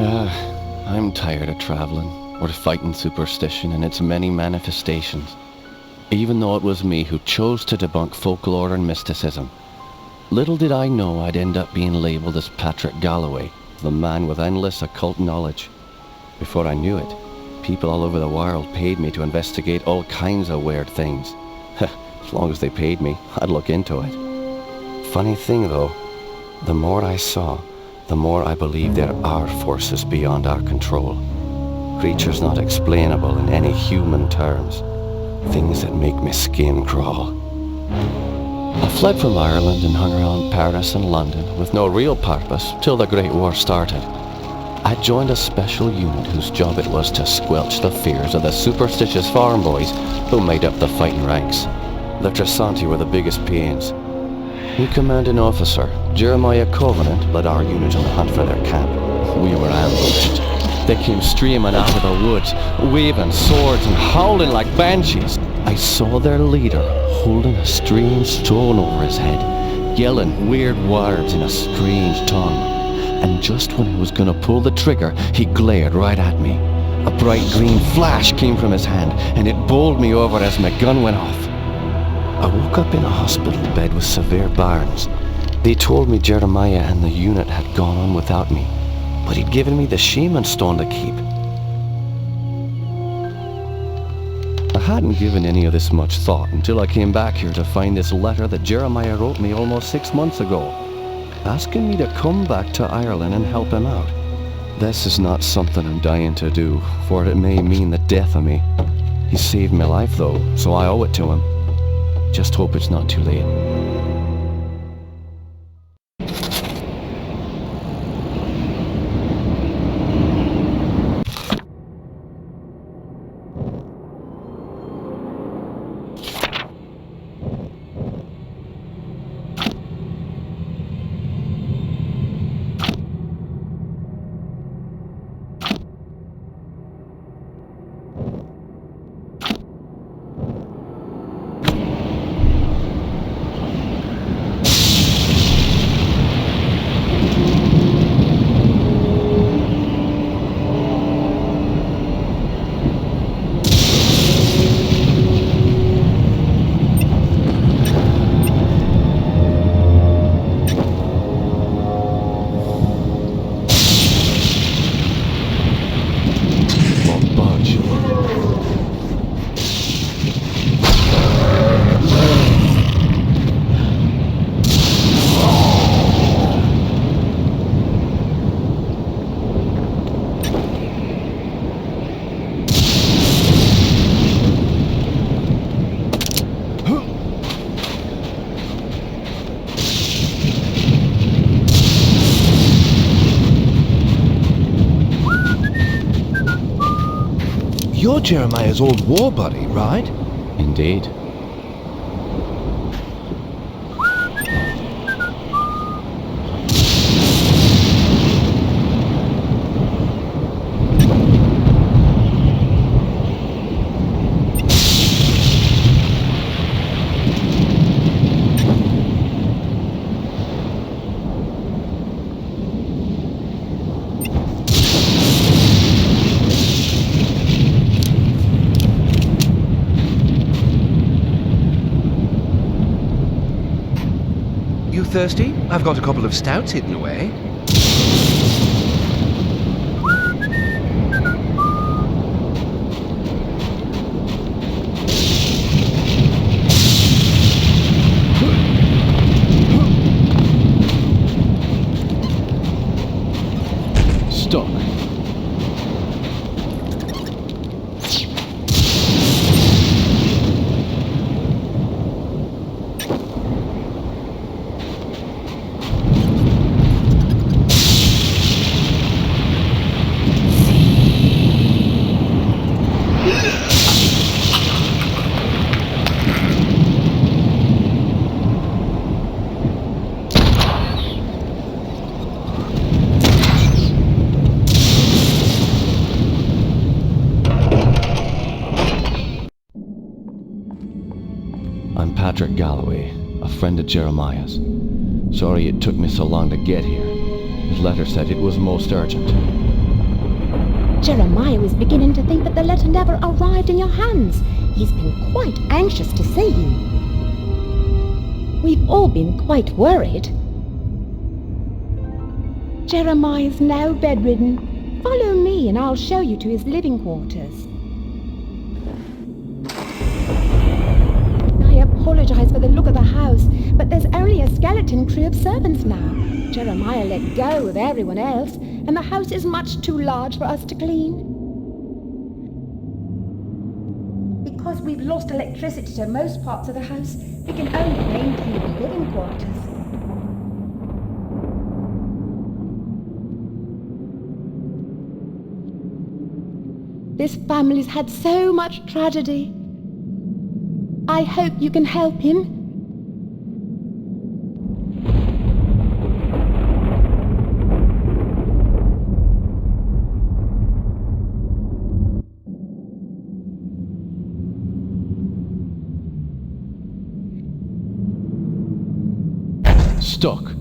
I'm tired of traveling, or fighting superstition in its many manifestations. Even though it was me who chose to debunk folklore and mysticism. Little did I know I'd end up being labelled as Patrick Galloway, the man with endless occult knowledge. Before I knew it, people all over the world paid me to investigate all kinds of weird things. As long as they paid me, I'd look into it. Funny thing though, the more I saw, the more I believe there are forces beyond our control. Creatures not explainable in any human terms. Things that make my skin crawl. I fled from Ireland and hung around Paris and London with no real purpose till the Great War started. I joined a special unit whose job it was to squelch the fears of the superstitious farm boys who made up the fighting ranks. The Tresanti were the biggest pains. New commanding officer, Jeremiah Covenant, led our unit on the hunt for their camp. We were ambushed. They came streaming out of the woods, waving swords and howling like banshees. I saw their leader holding a strange stone over his head, yelling weird words in a strange tongue. And just when he was gonna pull the trigger, he glared right at me. A bright green flash came from his hand, and it bowled me over as my gun went off. I woke up in a hospital bed with severe burns. They told me Jeremiah and the unit had gone on without me, but he'd given me the shaman stone to keep. I hadn't given any of this much thought until I came back here to find this letter that Jeremiah wrote me almost 6 months ago, asking me to come back to Ireland and help him out. This is not something I'm dying to do, for it may mean the death of me. He saved my life though, so I owe it to him. Just hope it's not too late. You're Jeremiah's old war buddy, right? Indeed. You thirsty? I've got a couple of stouts hidden away. Stuck. I'm Patrick Galloway, a friend of Jeremiah's. Sorry it took me so long to get here. His letter said it was most urgent. Jeremiah was beginning to think that the letter never arrived in your hands. He's been quite anxious to see you. We've all been quite worried. Jeremiah's now bedridden. Follow me and I'll show you to his living quarters. I apologize for the look of the house, but there's only a skeleton crew of servants now. Jeremiah let go of everyone else, and the house is much too large for us to clean. Because we've lost electricity to most parts of the house, we can only maintain the living quarters. This family's had so much tragedy. I hope you can help him. Stuck.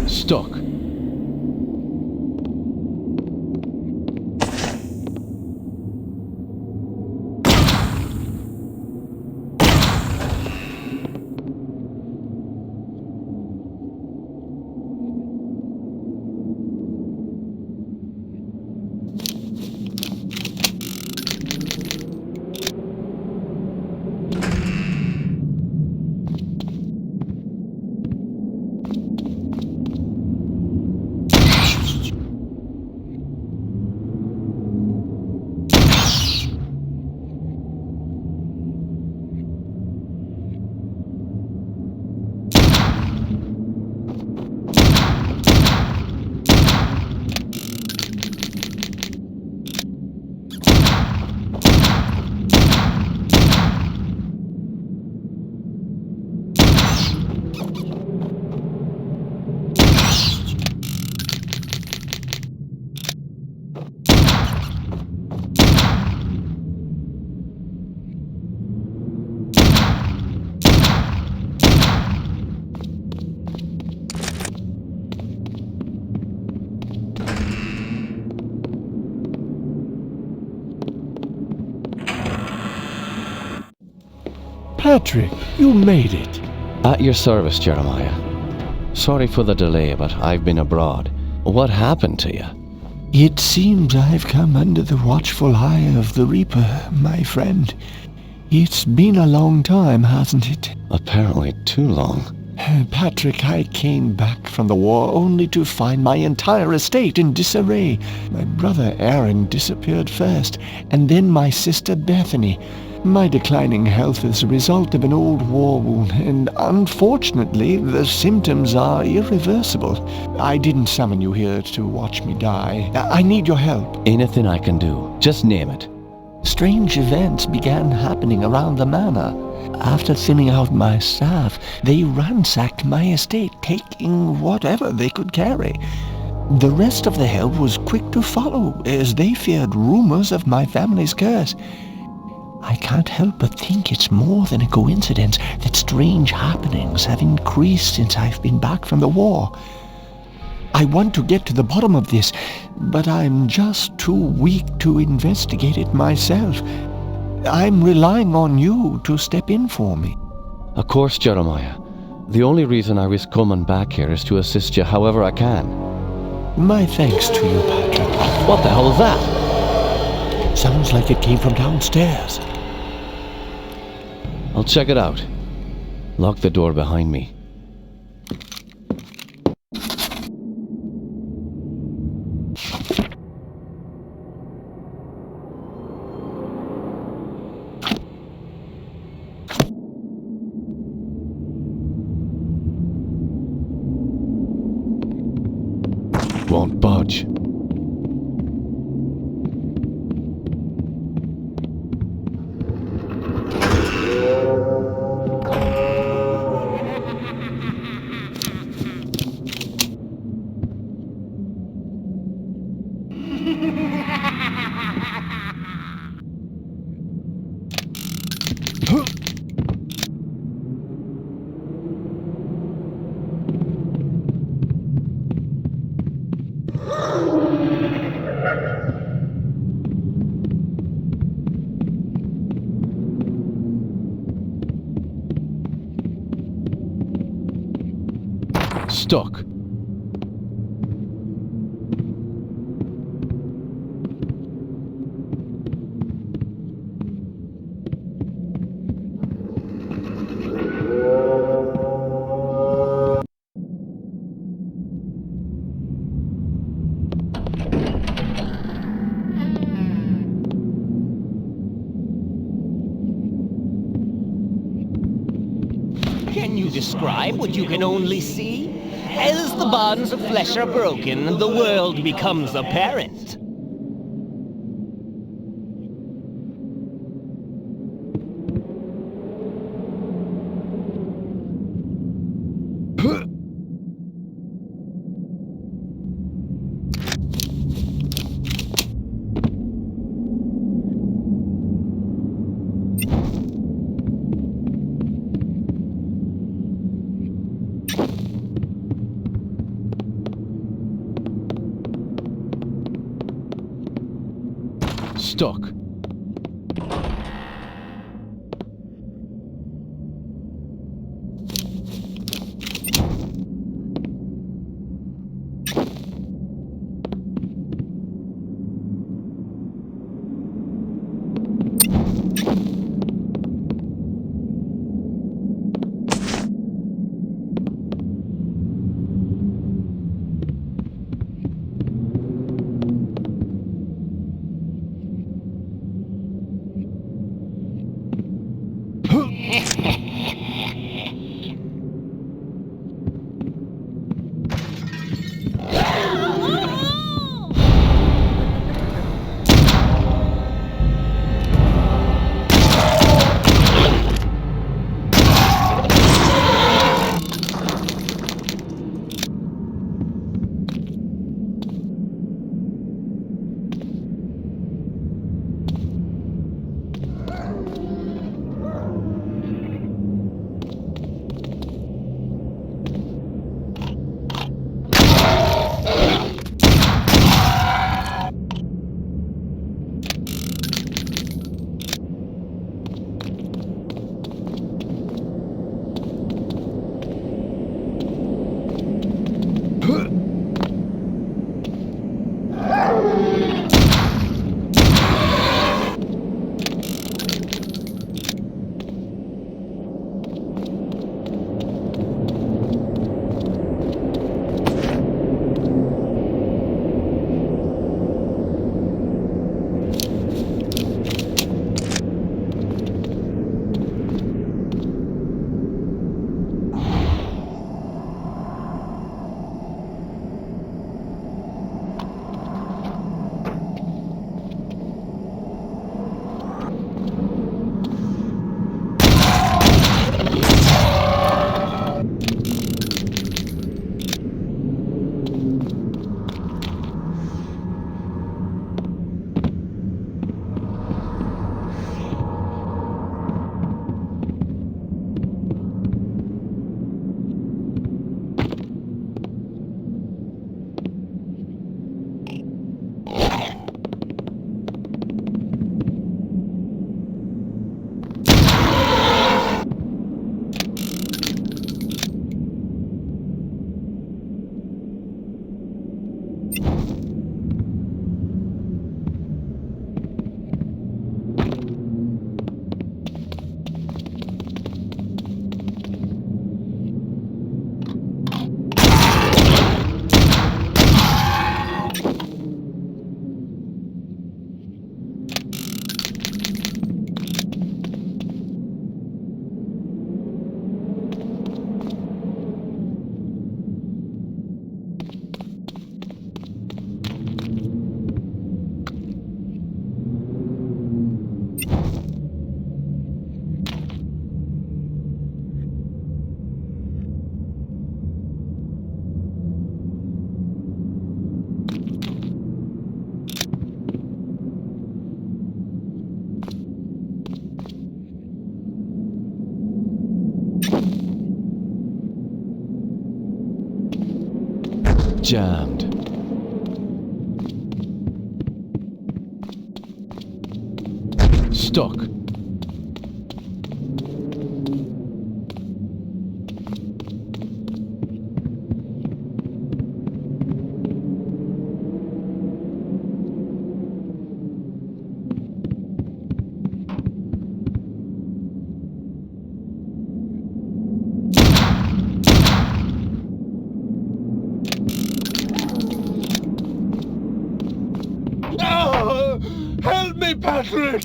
Stuck. Patrick, you made it. At your service, Jeremiah. Sorry for the delay, but I've been abroad. What happened to you? It seems I've come under the watchful eye of the Reaper, my friend. It's been a long time, hasn't it? Apparently too long. Patrick, I came back from the war only to find my entire estate in disarray. My brother Aaron disappeared first, and then my sister Bethany. My declining health is a result of an old war wound, and unfortunately, the symptoms are irreversible. I didn't summon you here to watch me die. I need your help. Anything I can do. Just name it. Strange events began happening around the manor. After thinning out my staff, they ransacked my estate, taking whatever they could carry. The rest of the help was quick to follow, as they feared rumors of my family's curse. I can't help but think it's more than a coincidence that strange happenings have increased since I've been back from the war. I want to get to the bottom of this, but I'm just too weak to investigate it myself. I'm relying on you to step in for me. Of course, Jeremiah. The only reason I was coming back here is to assist you however I can. My thanks to you, Patrick. What the hell is that? Sounds like it came from downstairs. I'll check it out. Lock the door behind me. It won't budge. Stuck. Can you describe what you can only see? As the bonds of flesh are broken, the world becomes apparent. Stuck. jammed. Stuck. Help me, Patrick!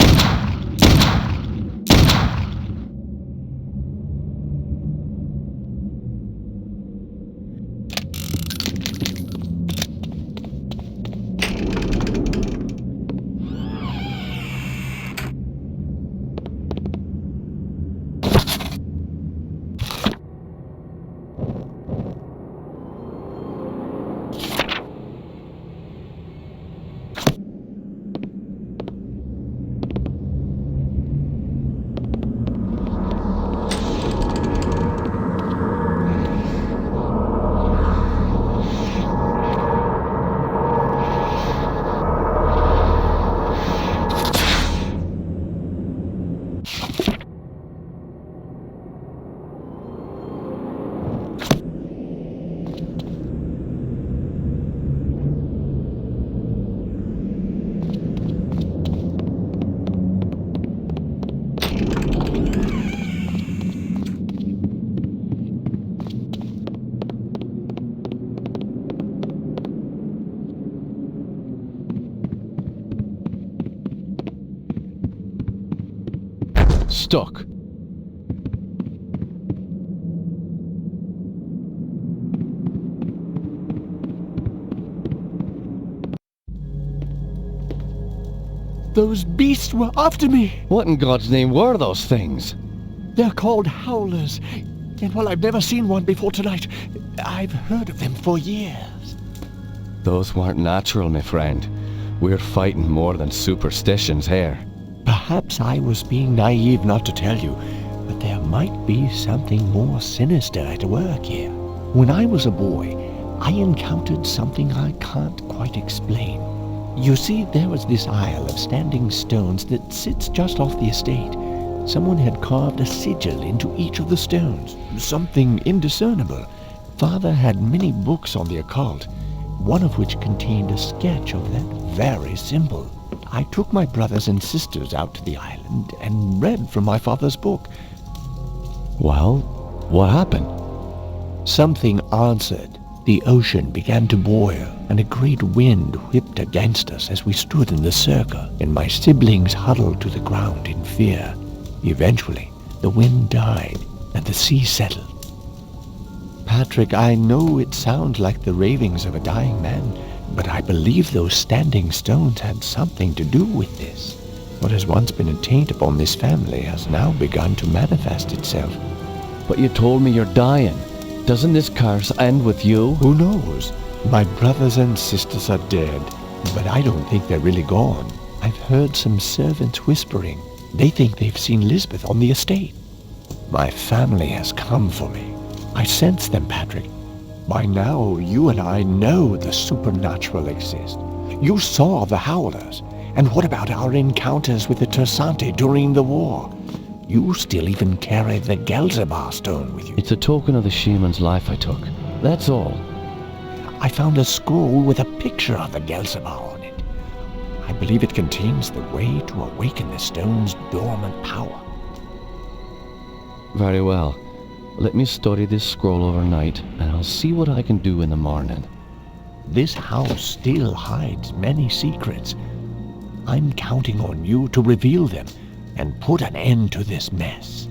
Stuck. Those beasts were after me. What in God's name were those things? They're called howlers. And while I've never seen one before tonight, I've heard of them for years. Those weren't natural, my friend. We're fighting more than superstitions here. Perhaps I was being naive not to tell you, but there might be something more sinister at work here. When I was a boy, I encountered something I can't quite explain. You see, there was this isle of standing stones that sits just off the estate. Someone had carved a sigil into each of the stones, something indiscernible. Father had many books on the occult, one of which contained a sketch of that very symbol. I took my brothers and sisters out to the island and read from my father's book. Well, what happened? Something answered. The ocean began to boil, and a great wind whipped against us as we stood in the circle, and my siblings huddled to the ground in fear. Eventually, the wind died, and the sea settled. Patrick, I know it sounds like the ravings of a dying man, but I believe those standing stones had something to do with this. What has once been a taint upon this family has now begun to manifest itself. But you told me you're dying. Doesn't this curse end with you? Who knows? My brothers and sisters are dead, but I don't think they're really gone. I've heard some servants whispering. They think they've seen Lisbeth on the estate. My family has come for me. I sense them, Patrick. By now, you and I know the supernatural exists. You saw the howlers. And what about our encounters with the Tersante during the war? You still even carry the Gelzebah stone with you. It's a token of the shaman's life I took. That's all. I found a scroll with a picture of the Gelzebah on it. I believe it contains the way to awaken the stone's dormant power. Very well. Let me study this scroll overnight, and I'll see what I can do in the morning. This house still hides many secrets. I'm counting on you to reveal them and put an end to this mess.